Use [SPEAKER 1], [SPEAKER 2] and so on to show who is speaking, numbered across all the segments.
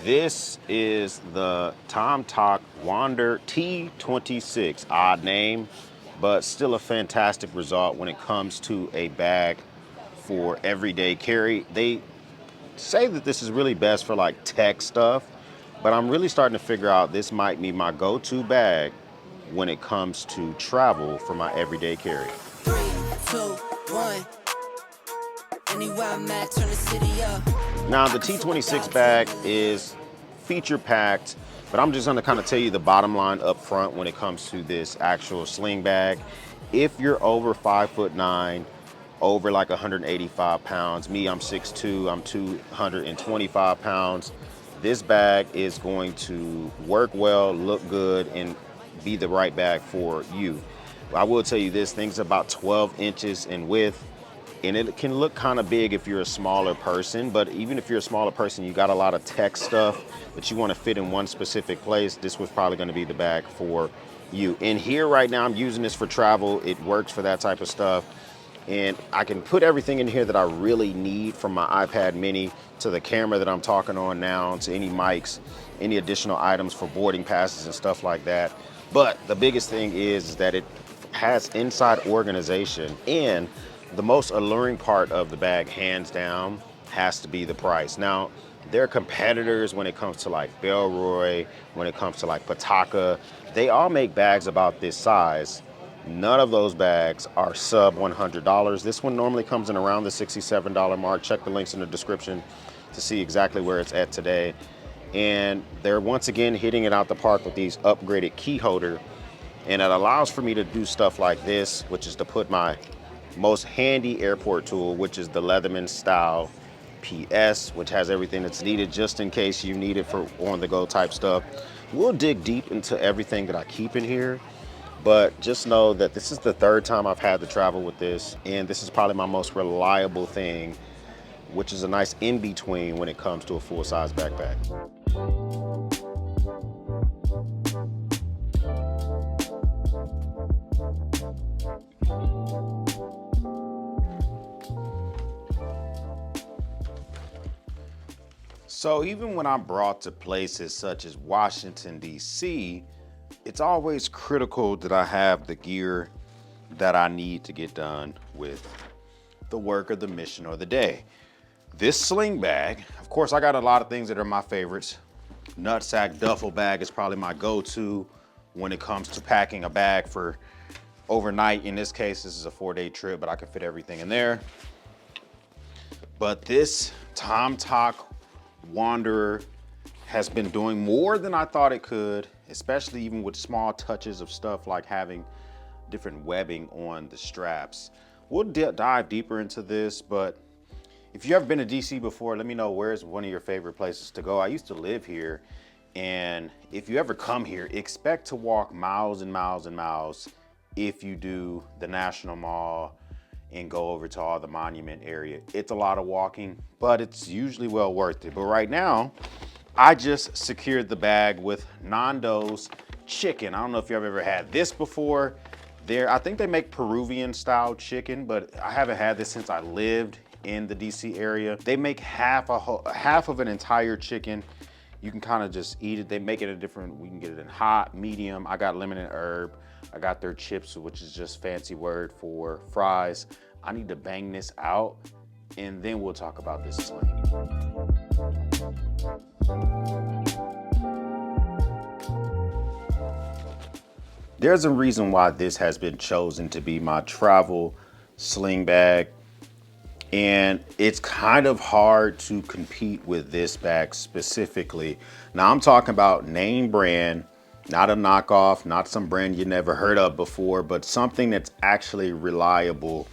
[SPEAKER 1] This is the tomtoc Wander T26. Odd name, but still a fantastic result when it comes to a bag for everyday carry. They say that this is really best for like tech stuff, but I'm really starting to figure out this might be my go-to bag when it comes to travel for my everyday carry.
[SPEAKER 2] 3, 2, 1. Anywhere I'm at, turn the city up.
[SPEAKER 1] Now the T26 bag is feature packed, but I'm just gonna kind of tell you the bottom line up front when it comes to this actual sling bag. If you're over 5'9", over like 185 pounds, me, I'm 6'2", I'm 225 pounds, this bag is going to work well, look good, and be the right bag for you. I will tell you this, thing's about 12 inches in width, and it can look kind of big if you're a smaller person, but even if you're a smaller person, you got a lot of tech stuff that you want to fit in one specific place, this was probably going to be the bag for you. And here right now, I'm using this for travel. It works for that type of stuff. And I can put everything in here that I really need, from my iPad mini to the camera that I'm talking on now, to any mics, any additional items for boarding passes and stuff like that. But the biggest thing is that it has inside organization, and the most alluring part of the bag, hands down, has to be the price. Now, there are competitors when it comes to like Belroy, when it comes to like Pataka. They all make bags about this size. None of those bags are sub $100. This one normally comes in around the $67 mark. Check the links in the description to see exactly where it's at today. And they're once again hitting it out the park with these upgraded key holder. And it allows for me to do stuff like this, which is to put my most handy airport tool, which is the Leatherman style PS, which has everything that's needed just in case you need it for on-the-go type stuff. We'll dig deep into everything that I keep in here, but just know that this is the third time I've had to travel with this, and this is probably my most reliable thing, which is a nice in-between when it comes to a full-size backpack. So even when I'm brought to places such as Washington, D.C., it's always critical that I have the gear that I need to get done with the work or the mission or the day. This sling bag, of course, I got a lot of things that are my favorites. Nutsack duffel bag is probably my go-to when it comes to packing a bag for overnight. In this case, this is a 4-day trip, but I can fit everything in there. But this tomtoc Wanderer has been doing more than I thought it could, especially even with small touches of stuff like having different webbing on the straps. We'll dive deeper into this, but if you've ever been to DC before, let me know where's one of your favorite places to go. I used to live here, and if you ever come here, expect to walk miles and miles and miles if you do the National Mall and go over to all the monument area. It's a lot of walking, but it's usually well worth it. But right now, I just secured the bag with Nando's chicken. I don't know if you've ever had this before. I think they make Peruvian style chicken, but I haven't had this since I lived in the DC area. They make half of an entire chicken. You can kind of just eat it. They make it we can get it in hot, medium. I got lemon and herb. I got their chips, which is just fancy word for fries. I need to bang this out, and then we'll talk about this sling. There's a reason why this has been chosen to be my travel sling bag, and it's kind of hard to compete with this bag specifically. Now I'm talking about name brand, not a knockoff, not some brand you never heard of before, but something that's actually reliable.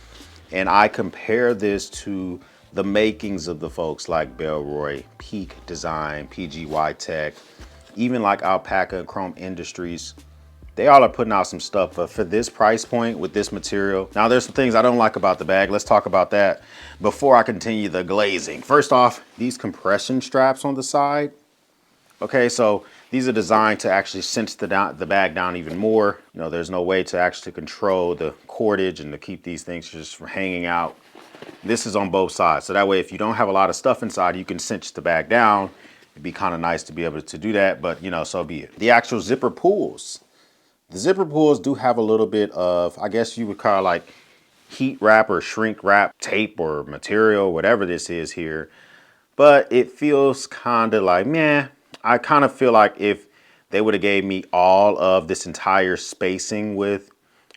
[SPEAKER 1] And I compare this to the makings of the folks like Belroy, Peak Design, PGY Tech, even like Alpaca and Chrome Industries. They all are putting out some stuff, but for this price point with this material. Now there's some things I don't like about the bag. Let's talk about that before I continue the glazing. First off, these compression straps on the side. Okay, so these are designed to actually cinch the bag down even more. You know, there's no way to actually control the cordage and to keep these things just from hanging out. This is on both sides, so that way if you don't have a lot of stuff inside, you can cinch the bag down It'd be kind of nice to be able to do that, but you know, so be it. The actual zipper pulls. The zipper pulls do have a little bit of, I guess you would call like heat wrap or shrink wrap tape or material, whatever this is here. But it feels kind of like, meh. I kind of feel like if they would have gave me all of this entire spacing with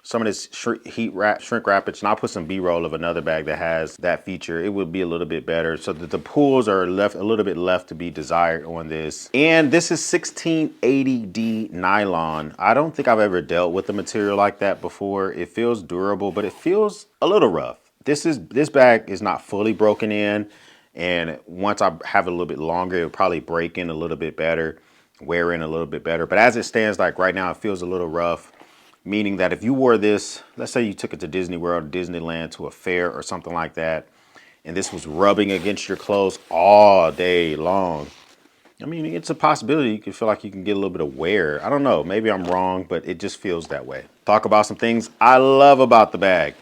[SPEAKER 1] some of this shrink wrappage, and I'll put some B-roll of another bag that has that feature, it would be a little bit better. So that the pulls are left a little bit left to be desired on this. And this is 1680D nylon. I don't think I've ever dealt with a material like that before. It feels durable, but it feels a little rough. This bag is not fully broken in. And once I have it a little bit longer, it'll probably break in a little bit better, wear in a little bit better. But as it stands, like right now, it feels a little rough, meaning that if you wore this, let's say you took it to Disney World, Disneyland, to a fair or something like that, and this was rubbing against your clothes all day long, I mean, it's a possibility you could feel like you can get a little bit of wear. I don't know, maybe I'm wrong, but it just feels that way. Talk about some things I love about the bag.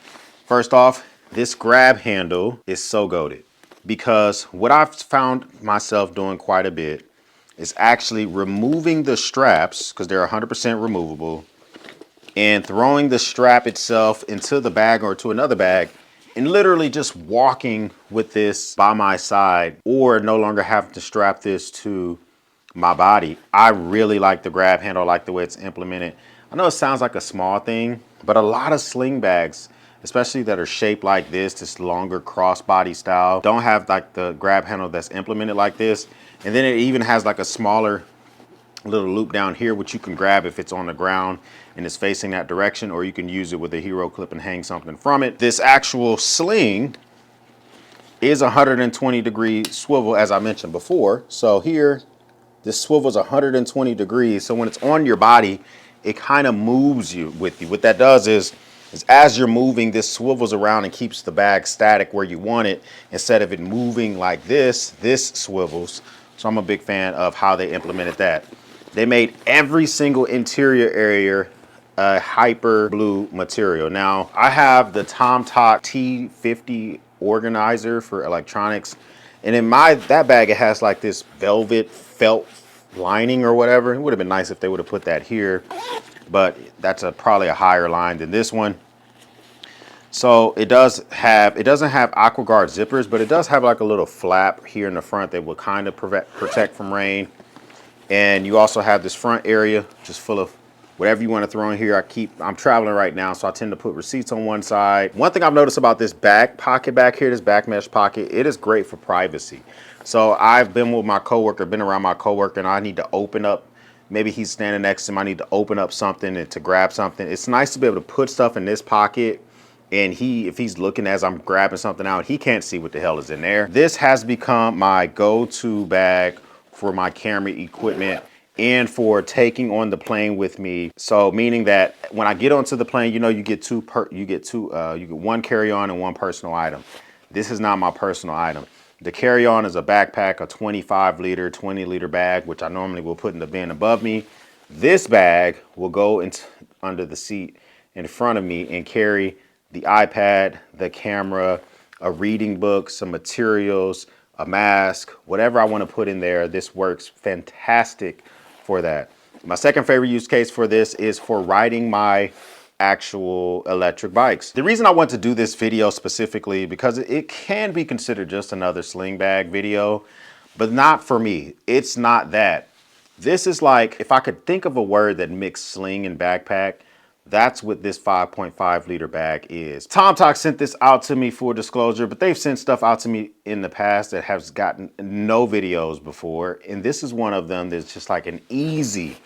[SPEAKER 1] First off, this grab handle is so goated. Because what I've found myself doing quite a bit is actually removing the straps, because they're 100% removable, and throwing the strap itself into the bag or to another bag, and literally just walking with this by my side, or no longer having to strap this to my body. I really like the grab handle, I like the way it's implemented. I know it sounds like a small thing, but a lot of sling bags, especially that are shaped like this longer crossbody style, don't have like the grab handle that's implemented like this. And then it even has like a smaller little loop down here, which you can grab if it's on the ground and it's facing that direction, or you can use it with a hero clip and hang something from it. This actual sling is 120-degree swivel, as I mentioned before. So here, this swivel is 120 degrees. So when it's on your body, it kind of moves you with you. What that does is as you're moving, this swivels around and keeps the bag static where you want it. Instead of it moving like this swivels. So I'm a big fan of how they implemented that. They made every single interior area a hyper blue material. Now, I have the tomtoc T50 organizer for electronics. And in that bag, it has like this velvet felt lining or whatever. It would have been nice if they would have put that here, but that's probably a higher line than this one. So it doesn't have AquaGuard zippers, but it does have like a little flap here in the front that will kind of protect from rain. And you also have this front area just full of whatever you want to throw in here. I'm traveling right now, so I tend to put receipts on one side. One thing I've noticed about this back pocket back here, this back mesh pocket, it is great for privacy. So I've been with my coworker, been around my coworker, and I need to open up, maybe he's standing next to him, I need to open up something and to grab something. It's nice to be able to put stuff in this pocket, and if he's looking as I'm grabbing something out, he can't see what the hell is in there. This has become my go-to bag for my camera equipment and for taking on the plane with me. So meaning that when I get onto the plane, you know, you get one carry-on and one personal item. This is not my personal item. The carry-on is a backpack, a 25-liter, 20-liter bag, which I normally will put in the bin above me. This bag will go under the seat in front of me and carry the iPad, the camera, a reading book, some materials, a mask, whatever I want to put in there. This works fantastic for that. My second favorite use case for this is for riding my actual electric bikes. The reason I want to do this video specifically, because it can be considered just another sling bag video, but not for me. It's not that. This is like, if I could think of a word that mixed sling and backpack, that's what this 5.5 liter bag is. tomtoc sent this out to me, for disclosure, but they've sent stuff out to me in the past that has gotten no videos before. And this is one of them that's just like an easy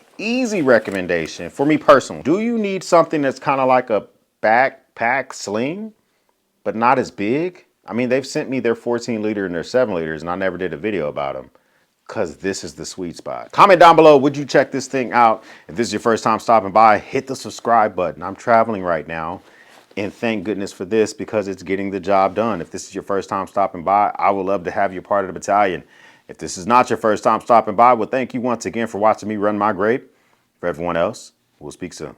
[SPEAKER 1] recommendation for me personally. Do you need something that's kind of like a backpack sling, but not as big? I mean, they've sent me their 14 liter and their 7 liters, and I never did a video about them, because this is the sweet spot. Comment down below, would you check this thing out? If this is your first time stopping by, hit the subscribe button. I'm traveling right now, and thank goodness for this, because it's getting the job done. If this is your first time stopping by, I would love to have you part of the battalion. If this is not your first time stopping by, well, thank you once again for watching me run my grape. For everyone else, we'll speak soon.